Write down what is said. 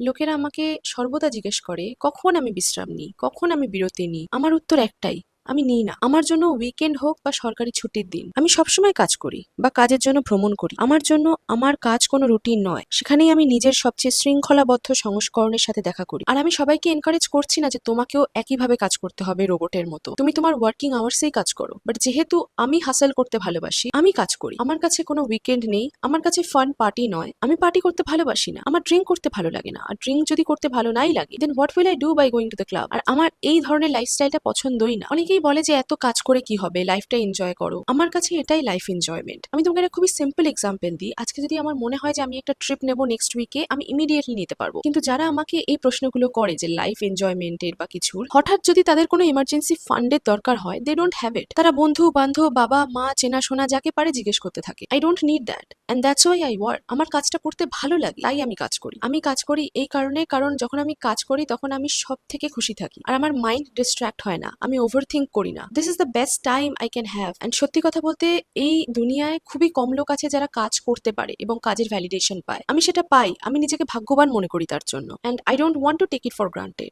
লোকেরা আমাকে সর্বদা জিজ্ঞেস করে কখন আমি বিশ্রাম নিই, কখন আমি বিরতি নিই। আমার উত্তর একটাই, আমি নিই না। আমার জন্য উইকেন্ড হোক বা সরকারি ছুটির দিন, আমি সবসময় কাজ করি বা কাজের জন্য ভ্রমণ করি। আমার জন্য আমার কাজ কোনো রুটিন নয়, সেখানেই আমি নিজের সবচেয়ে শৃঙ্খলাবদ্ধ সংস্করণের সাথে দেখা করি। আর আমি সবাইকে এনকারেজ করছি না যে তোমাকেও একইভাবে কাজ করতে হবে রোবটের মতো, তুমি তোমার ওয়ার্কিং আওয়ার্সেই কাজ করো। বাট যেহেতু আমি হাসেল করতে ভালোবাসি, আমি কাজ করি। আমার কাছে কোনো উইকেন্ড নেই, আমার কাছে ফান পার্টি নয়। আমি পার্টি করতে ভালোবাসি না, আমার ড্রিঙ্ক করতে ভালো লাগে না। আর ড্রিঙ্ক যদি করতে ভালো নাই লাগে, then what will I do by going to the club? আর আমার এই ধরনের লাইফস্টাইলটা পছন্দই না। অনেকেই বলে যে এত কাজ করে কি হবে, লাইফটা এনজয় করো। আমার কাছে এটাই লাইফ এনজয়মেন্ট। আমি তোমাকে একটা খুবই সিম্পল এক্সাম্পল দিই। আজকে যদি আমার মনে হয় যে আমি একটা ট্রিপ নেবো নেক্সট উইকে, আমি ইমিডিয়েটলি নিতে পারবো। কিন্তু যারা আমাকে এই প্রশ্নগুলো করে যে লাইফ এনজয়মেন্টের বা কিছুর, হঠাৎ যদি তাদের কোনো ইমার্জেন্সি ফান্ডের দরকার হয়, দে ডোন্ট হ্যাভ ইট। তারা বন্ধু বান্ধব, বাবা মা, চেনাশোনা যাকে পারে জিজ্ঞেস করতে থাকে। I don't need that, and that's why I work. আমার কাজটা করতে ভালো লাগে, তাই আমি কাজ করি। আমি কাজ করি এই কারণে, কারণ যখন আমি কাজ করি তখন আমি সব থেকে খুশি থাকি। আর আমার মাইন্ড ডিস্ট্র্যাক্ট হয় না, আমি ওভার থিঙ্ক করি না। This is the best time I can have. And সত্যি কথা বলতে, এই দুনিয়ায় খুবই কম লোক আছে যারা কাজ করতে পারে এবং কাজের ভ্যালিডেশন পায়। আমি সেটা পাই, আমি নিজেকে ভাগ্যবান মনে করি তার জন্য। And I don't want to take it for granted.